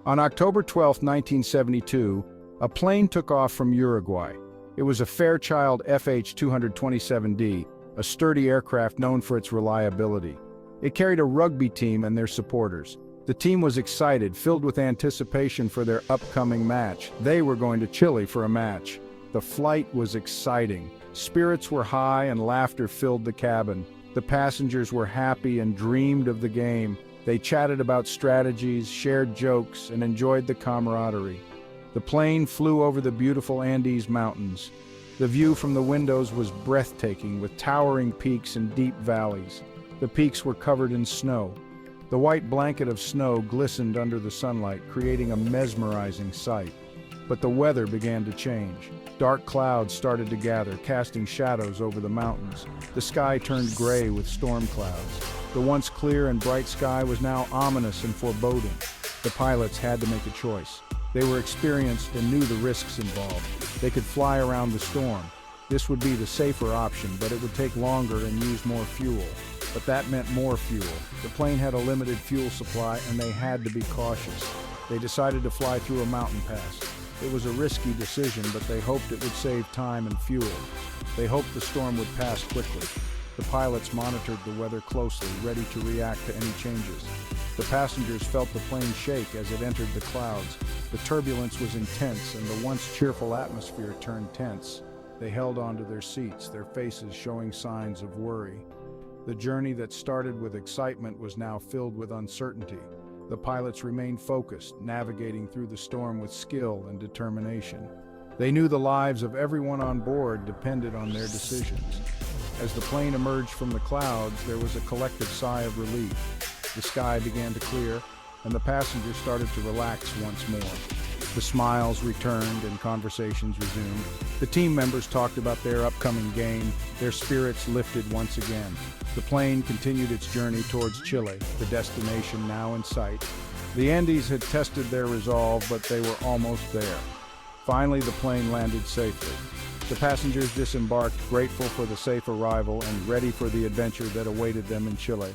On October 12, 1972, a plane took off from Uruguay. It was a Fairchild FH-227D, a sturdy aircraft known for its reliability. It carried a rugby team and their supporters. The team was excited, filled with anticipation for their upcoming match. They were going to Chile for a match. The flight was exciting. Spirits were high and laughter filled the cabin. The passengers were happy and dreamed of the game. They chatted about strategies, shared jokes, and enjoyed the camaraderie. The plane flew over the beautiful Andes Mountains. The view from the windows was breathtaking, with towering peaks and deep valleys. The peaks were covered in snow. The white blanket of snow glistened under the sunlight, creating a mesmerizing sight. But the weather began to change. Dark clouds started to gather, casting shadows over the mountains. The sky turned gray with storm clouds. The once clear and bright sky was now ominous and foreboding. The pilots had to make a choice. They were experienced and knew the risks involved. They could fly around the storm. This would be the safer option, but it would take longer and use more fuel. But that meant more fuel. The plane had a limited fuel supply and they had to be cautious. They decided to fly through a mountain pass. It was a risky decision, but they hoped it would save time and fuel. They hoped the storm would pass quickly. The pilots monitored the weather closely, ready to react to any changes. The passengers felt the plane shake as it entered the clouds. The turbulence was intense and the once cheerful atmosphere turned tense. They held onto their seats, their faces showing signs of worry. The journey that started with excitement was now filled with uncertainty. The pilots remained focused, navigating through the storm with skill and determination. They knew the lives of everyone on board depended on their decisions. As the plane emerged from the clouds, there was a collective sigh of relief. The sky began to clear, and the passengers started to relax once more. The smiles returned and conversations resumed. The team members talked about their upcoming game. Their spirits lifted once again. The plane continued its journey towards Chile, the destination now in sight. The Andes had tested their resolve, but they were almost there. Finally, the plane landed safely. The passengers disembarked, grateful for the safe arrival and ready for the adventure that awaited them in Chile.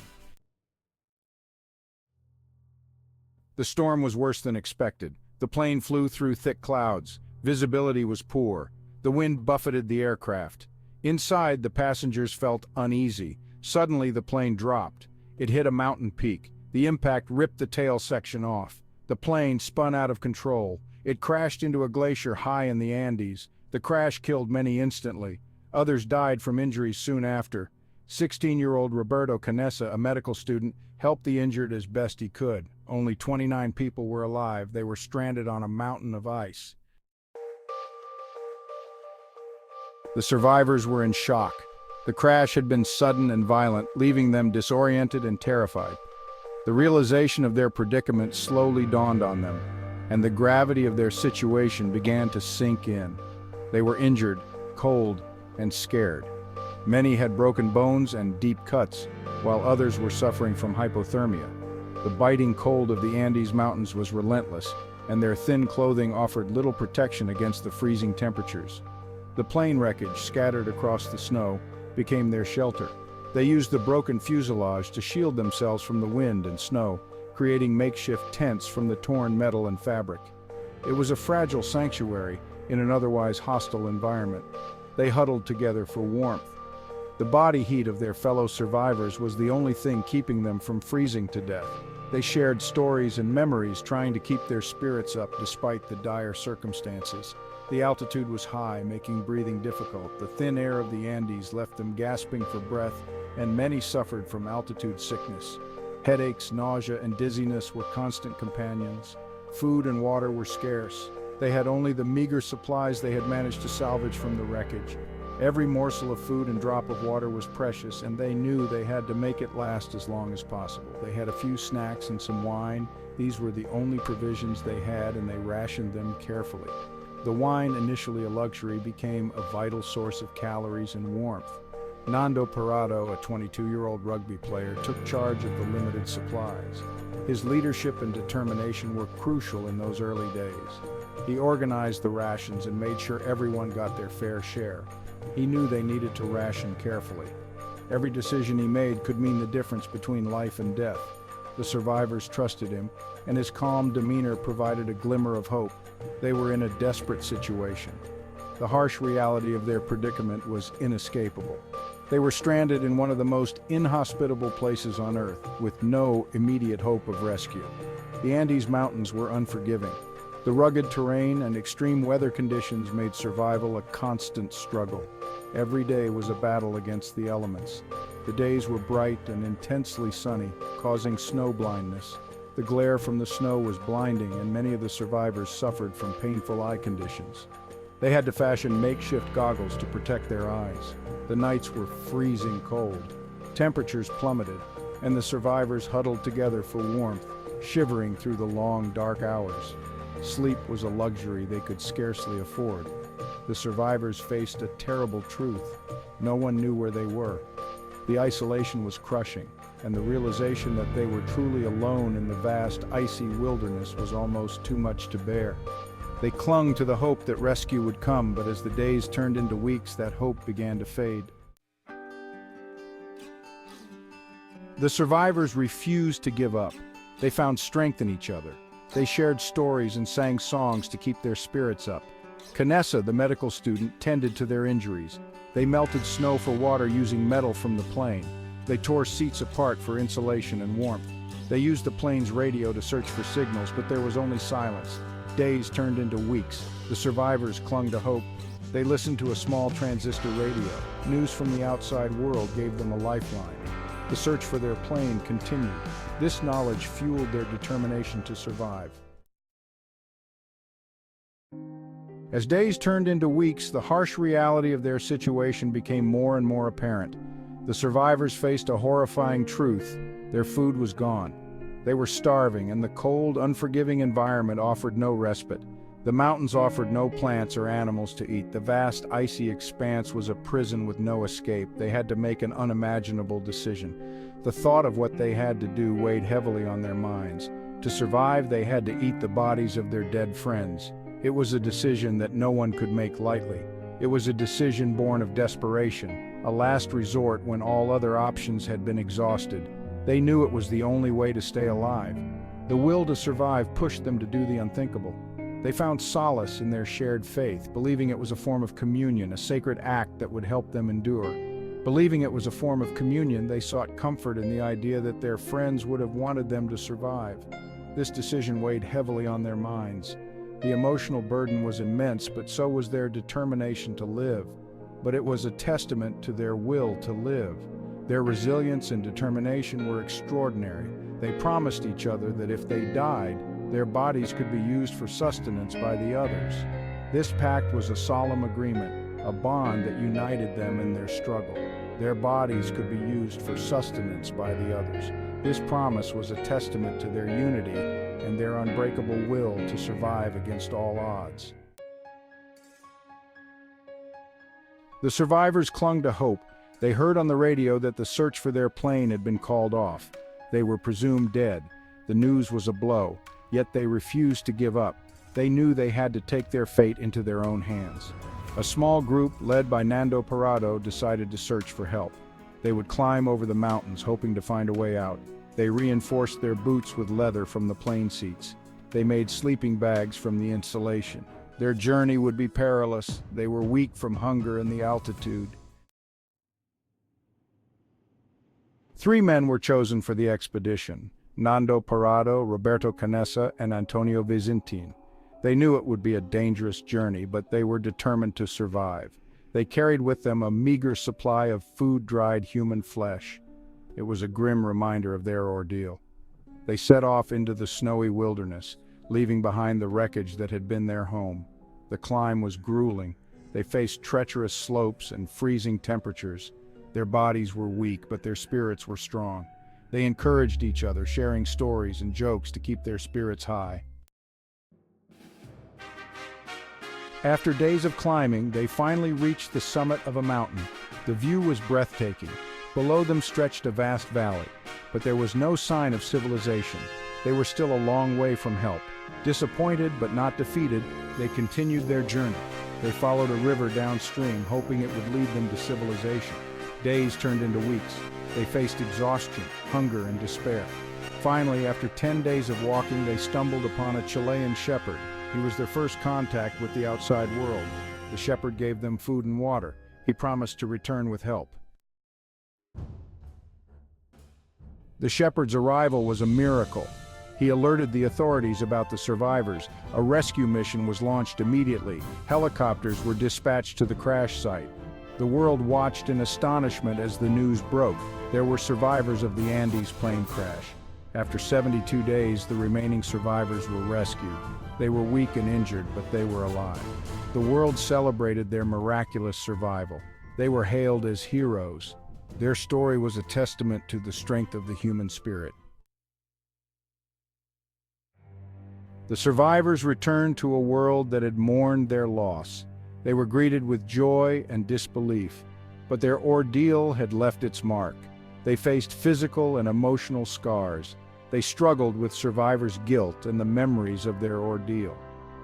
The storm was worse than expected. The plane flew through thick clouds. Visibility was poor. The wind buffeted the aircraft. Inside, the passengers felt uneasy. Suddenly, the plane dropped. It hit a mountain peak. The impact ripped the tail section off. The plane spun out of control. It crashed into a glacier high in the Andes. The crash killed many instantly. Others died from injuries soon after. 16-year-old Roberto Canessa, a medical student, helped the injured as best he could. Only 29 people were alive. They were stranded on a mountain of ice. The survivors were in shock. The crash had been sudden and violent, leaving them disoriented and terrified. The realization of their predicament slowly dawned on them, and the gravity of their situation began to sink in. They were injured, cold, and scared. Many had broken bones and deep cuts, while others were suffering from hypothermia. The biting cold of the Andes Mountains was relentless, and their thin clothing offered little protection against the freezing temperatures. The plane wreckage scattered across the snow became their shelter. They used the broken fuselage to shield themselves from the wind and snow, creating makeshift tents from the torn metal and fabric. It was a fragile sanctuary in an otherwise hostile environment. They huddled together for warmth. The body heat of their fellow survivors was the only thing keeping them from freezing to death. They shared stories and memories, trying to keep their spirits up despite the dire circumstances. The altitude was high, making breathing difficult. The thin air of the Andes left them gasping for breath, and many suffered from altitude sickness. Headaches, nausea, and dizziness were constant companions. Food and water were scarce. They had only the meager supplies they had managed to salvage from the wreckage. Every morsel of food and drop of water was precious, and they knew they had to make it last as long as possible. They had a few snacks and some wine. These were the only provisions they had, and they rationed them carefully. The wine, initially a luxury, became a vital source of calories and warmth. Nando, Parrado, a 22-year-old rugby player, took charge of the limited supplies. His leadership and determination were crucial in those early days. He organized the rations and made sure everyone got their fair share. He knew they needed to ration carefully. Every decision he made could mean the difference between life and death. The survivors trusted him, and his calm demeanor provided a glimmer of hope. They were in a desperate situation. The harsh reality of their predicament was inescapable. They were stranded in one of the most inhospitable places on Earth, with no immediate hope of rescue. The Andes Mountains were unforgiving. The rugged terrain and extreme weather conditions made survival a constant struggle. Every day was a battle against the elements. The days were bright and intensely sunny, causing snow blindness. The glare from the snow was blinding, and many of the survivors suffered from painful eye conditions. They had to fashion makeshift goggles to protect their eyes. The nights were freezing cold. Temperatures plummeted, and the survivors huddled together for warmth, shivering through the long, dark hours. Sleep was a luxury they could scarcely afford. The survivors faced a terrible truth. No one knew where they were. The isolation was crushing, and the realization that they were truly alone in the vast, icy wilderness was almost too much to bear. They clung to the hope that rescue would come, but as the days turned into weeks, that hope began to fade. The survivors refused to give up. They found strength in each other. They shared stories and sang songs to keep their spirits up. Canessa, the medical student, tended to their injuries. They melted snow for water using metal from the plane. They tore seats apart for insulation and warmth. They used the plane's radio to search for signals, but there was only silence. Days turned into weeks. The survivors clung to hope. They listened to a small transistor radio. News from the outside world gave them a lifeline. The search for their plane continued. This knowledge fueled their determination to survive. As days turned into weeks, the harsh reality of their situation became more and more apparent. The survivors faced a horrifying truth. Their food was gone. They were starving, and the cold, unforgiving environment offered no respite. The mountains offered no plants or animals to eat. The vast, icy expanse was a prison with no escape. They had to make an unimaginable decision. The thought of what they had to do weighed heavily on their minds. To survive, they had to eat the bodies of their dead friends. It was a decision that no one could make lightly. It was a decision born of desperation, a last resort when all other options had been exhausted. They knew it was the only way to stay alive. The will to survive pushed them to do the unthinkable. They found solace in their shared faith, believing it was a form of communion, a sacred act that would help them endure. Believing it was a form of communion, they sought comfort in the idea that their friends would have wanted them to survive. This decision weighed heavily on their minds. The emotional burden was immense, but so was their determination to live. But it was a testament to their will to live. Their resilience and determination were extraordinary. They promised each other that if they died, their bodies could be used for sustenance by the others. This pact was a solemn agreement, a bond that united them in their struggle. Their bodies could be used for sustenance by the others. This promise was a testament to their unity and their unbreakable will to survive against all odds. The survivors clung to hope. They heard on the radio that the search for their plane had been called off. They were presumed dead. The news was a blow, yet they refused to give up. They knew they had to take their fate into their own hands. A small group, led by Nando Parrado, decided to search for help. They would climb over the mountains, hoping to find a way out. They reinforced their boots with leather from the plane seats. They made sleeping bags from the insulation. Their journey would be perilous. They were weak from hunger and the altitude. 3 men were chosen for the expedition: Nando Parrado, Roberto Canessa, and Antonio Vizintin. They knew it would be a dangerous journey, but they were determined to survive. They carried with them a meager supply of food-dried human flesh. It was a grim reminder of their ordeal. They set off into the snowy wilderness, leaving behind the wreckage that had been their home. The climb was grueling. They faced treacherous slopes and freezing temperatures. Their bodies were weak, but their spirits were strong. They encouraged each other, sharing stories and jokes to keep their spirits high. After days of climbing, they finally reached the summit of a mountain. The view was breathtaking. Below them stretched a vast valley, but there was no sign of civilization. They were still a long way from help. Disappointed but not defeated, they continued their journey. They followed a river downstream, hoping it would lead them to civilization. Days turned into weeks. They faced exhaustion, hunger, and despair. Finally, after 10 days of walking, they stumbled upon a Chilean shepherd. He was their first contact with the outside world. The shepherd gave them food and water. He promised to return with help. The shepherd's arrival was a miracle. He alerted the authorities about the survivors. A rescue mission was launched immediately. Helicopters were dispatched to the crash site. The world watched in astonishment as the news broke. There were survivors of the Andes plane crash. After 72 days, the remaining survivors were rescued. They were weak and injured, but they were alive. The world celebrated their miraculous survival. They were hailed as heroes. Their story was a testament to the strength of the human spirit. The survivors returned to a world that had mourned their loss. They were greeted with joy and disbelief, but their ordeal had left its mark. They faced physical and emotional scars. They struggled with survivors' guilt and the memories of their ordeal.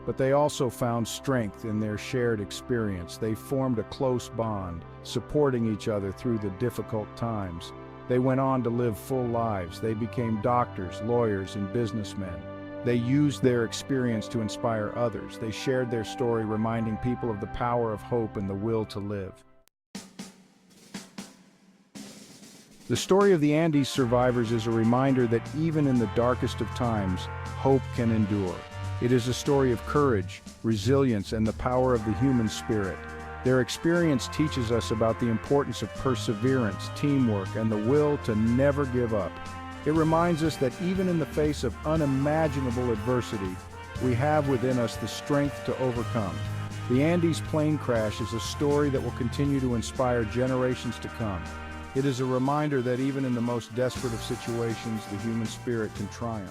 But they also found strength in their shared experience. They formed a close bond, supporting each other through the difficult times. They went on to live full lives. They became doctors, lawyers, and businessmen. They used their experience to inspire others. They shared their story, reminding people of the power of hope and the will to live. The story of the Andes survivors is a reminder that even in the darkest of times, hope can endure. It is a story of courage, resilience, and the power of the human spirit. Their experience teaches us about the importance of perseverance, teamwork, and the will to never give up. It reminds us that even in the face of unimaginable adversity, we have within us the strength to overcome. The Andes plane crash is a story that will continue to inspire generations to come. It is a reminder that even in the most desperate of situations, the human spirit can triumph.